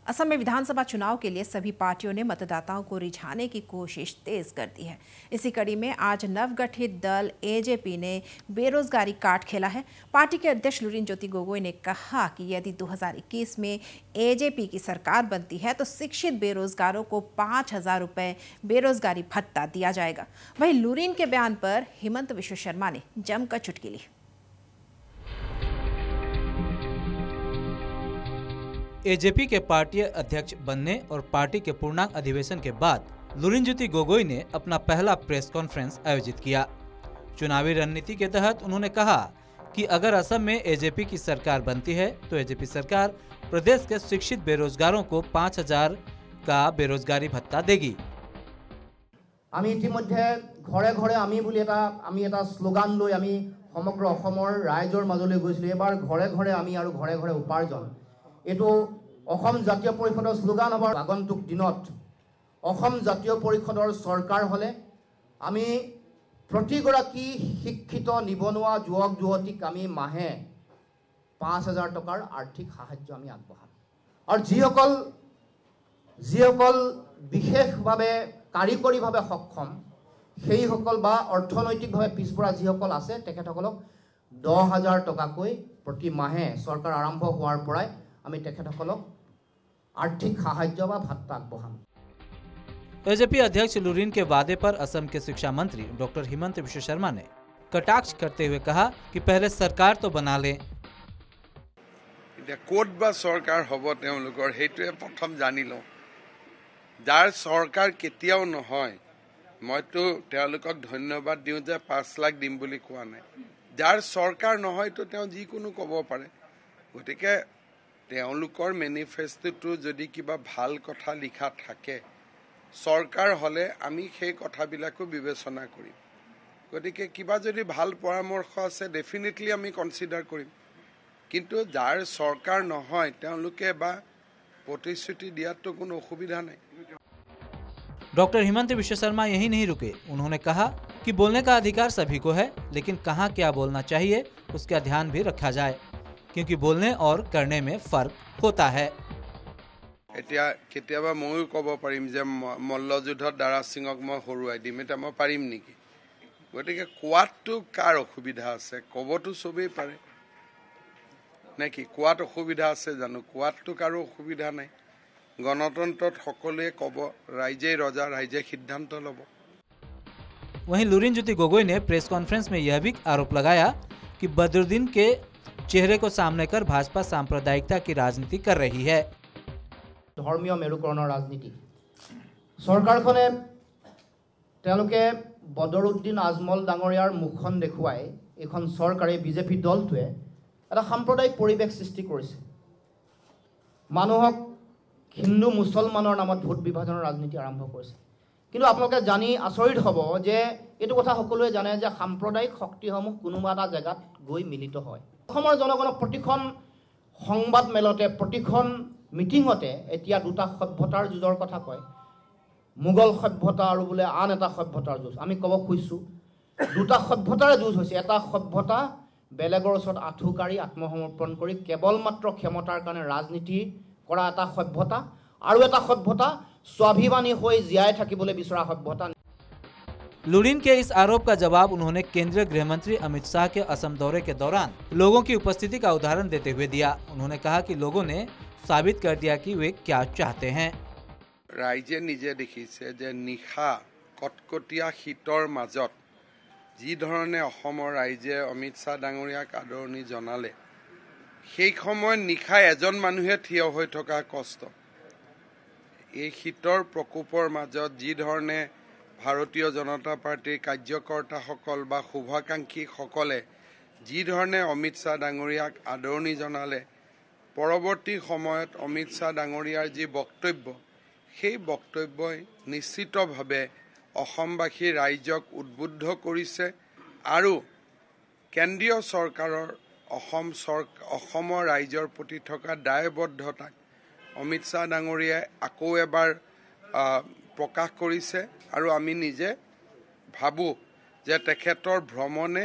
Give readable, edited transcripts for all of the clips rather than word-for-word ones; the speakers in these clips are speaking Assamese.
असम में विधानसभा चुनाव के लिए सभी पार्टियों ने मतदाताओं को रिझाने की कोशिश तेज कर दी है। इसी कड़ी में आज नवगठित दल एजेपी ने बेरोजगारी कार्ड खेला है। पार्टी के अध्यक्ष लुरिनज्योति गोगोई ने कहा कि यदि 2021 में एजेपी की सरकार बनती है तो शिक्षित बेरोजगारों को 5,000 रुपए बेरोजगारी भत्ता दिया जाएगा। वहीं लुरिन के बयान पर हिमंत विश्व शर्मा ने जमकर चुटकी ली। एजेपी के पार्टी अध्यक्ष बनने और पार्टी के पूर्णांक अधिवेशन के बाद लुरिनज्योति गोगोई ने अपना पहला प्रेस कॉन्फ्रेंस आयोजित किया। चुनावी रणनीति के तहत उन्होंने कहा कि अगर असम में एजेपी की सरकार बनती है तो एजेपी सरकार प्रदेश के शिक्षित बेरोजगारों को 5,000 का बेरोजगारी भत्ता देगी। आमी इतिमध्ये घरे घरे आमी बुली एटा स्लोगान লৈ आमी समग्र অসমৰ ৰাইজৰ মাজলৈ গৈছিলো। এবাৰ ঘৰে ঘৰে आमी আৰু ঘৰে ঘৰে উপাৰ্জন এটো অসম জাতীয় পৰিষদৰ স্লোগান হ'ব। আগন্তুক দিনত অসম জাতীয় পৰিষদৰ চৰকাৰ হলে আমি প্ৰতিগৰাকী শিক্ষিত নিবনুৱা যুৱক যুৱতীক আমি মাহে 5,000 টকাৰ আৰ্থিক সাহায্য আমি আগবঢ়াম। আৰু যিসকল বিশেষভাৱে কাৰিকৰীভাৱে সক্ষম সেইসকল বা অৰ্থনৈতিকভাৱে পিছপৰা যিসকল আছে তেখেতসকলক 10,000 টকাকৈ প্ৰতি মাহে চৰকাৰ আৰম্ভ হোৱাৰ পৰাই আমি তেখেতসকলক आर्थिक साहाय्य व भत्ता আগবঢ়াম। एजेपी अध्यक्ष लुरिन के वादे पर असम के शिक्षा मंत्री डॉक्टर हिमंत विश्व शर्मा ने कटाक्ष करते हुए कहा कि पहले सरकार तो बना ले। कोट बा सरकार हब तेउलोकर हेतुए प्रथम जानि लो। जार सरकार केतियाओ নহয় মইতো তেউলোকক ধন্যবাদ দিও যে 5 লাখ দিম বুলি কোৱা নাই। जार सरकार নহয় তো তেও যিকোনো কব পাৰে। গতিকে তেউলোকৰ মেনিফেস্টোটো যদি কিবা ভাল কথা লিখা থাকে सरकार হলে আমি সেই কথাবিলাকো বিবেচনা কৰিম। গতিকে কিবা যদি ভাল পৰামৰ্শ আছে ডেফিনেটলি আমি কনসিডাৰ কৰিম। কিন্তু যাৰ सरकार নহয় তেউলোকে বা প্ৰতিশ্ৰুতি দিয়াতো কোনো অসুবিধা নাই। डॉक्टर हिमंत विश्व शर्मा यही नहीं रुके। उन्होंने कहा कि बोलने का अधिकार सभी को है, लेकिन कहाँ क्या बोलना चाहिए उसका ध्यान भी रखा जाए, क्योंकि बोलने और करने में फर्क होता है। এতিয়া কেতিয়াবা ময়ো কব পাৰিম যে মল্লযুদ্ধত দাৰা সিংক মই হৰুৱাই দিম, এটা মই পাৰিম নেকি? গতিকে কোৱাটো কাৰ অসুবিধা আছে? কবটো সবেই পাৰে নাকি? কোৱাত অসুবিধা আছে জানো? কোৱাটো কাৰো অসুবিধা নাই। गणतंत्र সকলে কব, রাইজে রজা, রাইজে সিদ্ধান্ত লব। वहीं लुरिनज्योति गोगोई ने प्रेस कॉन्फ्रेंस में यह भी आरोप लगाया कि बदरुद्दीन के चेहरे को सामने कर भाजपा सांप्रदायिकता की राजनीति कर रही है। धर्मीय मेरुकৰণৰ राजनीति सरकारखने তেওঁলোকে বদৰুদ্দিন আজমল ডাঙৰীয়াৰ মুখখন দেখুৱাই এখন চৰকাৰে বিজেপি দলটোৱে এটা সাম্প্ৰদায়িক পৰিৱেশ সৃষ্টি কৰিছে। মানুহক हिंदू मुसलमानर नामत भोट विभाजन राजनीति आरम्भ करिছে। কিন্তু আপোনালোকে জানি আচৰিত হ'ব যে এটো কথা সকলোৱে জানে যে সাম্প্ৰদায়িক শক্তিসমূহ কোনোবা এটা জায়গাত গৈ মিলিত হয়। অসমৰ জনগণক প্ৰতিখন সংবাদ মেলতে প্ৰতিখন মিটিংতে এতিয়া দুটা সভ্যতাৰ যুঁজৰ কথা কয়। মোগল সভ্যতা আৰু বোলে আন এটা সভ্যতাৰ যুঁজ। আমি কব খুজিছো দুটা সভ্যতাৰ যুঁজ হৈছে। এটা সভ্যতা বেলেগৰ ওচৰত আঠুকাৰি আত্মসমৰ্পণ কৰি কেৱল মাত্ৰ ক্ষমতাৰ কাৰণে ৰাজনীতি কৰা এটা সভ্যতা আৰু এটা সভ্যতা স্বাভিমানী হৈ জীয়াই থাকিবলৈ বিচৰা সভ্যতা। लुरिन के इस आरोप का जवाब उन्होंने केंद्रीय गृह मंत्री अमित शाह के असम दौरे के दौरान लोगों की उपस्थिति का उदाहरण देते हुए दिया। उन्होंने कहा कि लोगों ने साबित कर दिया कि वे क्या चाहते हैं। राइजे निजे देखिছে যে নিশা কটকটীয়া শীতৰ মাজত যি ধৰণে অসমৰ ৰাইজে অমিত শাহ ডাঙৰীয়াক আদৰণি জনালে সেই সময় নিশা এজন মানুহে থিয় হৈ থকা কষ্ট, এই শীতৰ প্ৰকোপৰ মাজত যি ধৰণে ভাৰতীয় জনতা পাৰ্টিৰ কাৰ্যকৰ্তাসকল বা শুভাকাংক্ষীসকলে যি ধৰণে অমিত শাহ ডাঙৰীয়াক আদৰণি জনালে, পৰৱৰ্তী সময়ত অমিত শাহ ডাঙৰীয়াৰ যি বক্তব্য সেই বক্তব্যই নিশ্চিতভাৱে অসমবাসী ৰাইজক উদ্বুদ্ধ কৰিছে আৰু কেন্দ্ৰীয় চৰকাৰৰ অসমৰ ৰাইজৰ প্ৰতি থকা দায়বদ্ধতাক অমিত শাহ ডাঙৰীয়াই আকৌ এবাৰ প্ৰকাশ কৰিছে। আৰু আমি নিজে ভাবো যে তেখেতৰ ভ্ৰমণে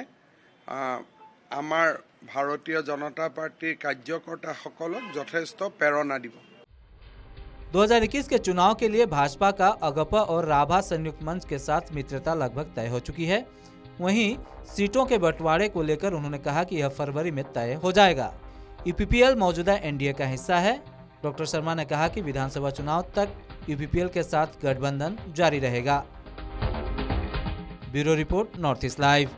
আমাৰ ভাৰতীয় জনতা পাৰ্টিৰ কাৰ্যকৰ্তাসকলক যথেষ্ট প্ৰেৰণা দিব। 2021 के चुनाव के लिए भाजपा का अगपा और राभा संयुक्त मंच के साथ मित्रता लगभग तय हो चुकी है। वहीं सीटों के बंटवारे को लेकर उन्होंने कहा कि यह फरवरी में तय हो जाएगा। यूपीपीएल मौजूदा एनडीए का हिस्सा है। डॉक्टर शर्मा ने कहा कि विधानसभा चुनाव तक यूपीपीएल के साथ गठबंधन जारी रहेगा। Bureau report, north east live.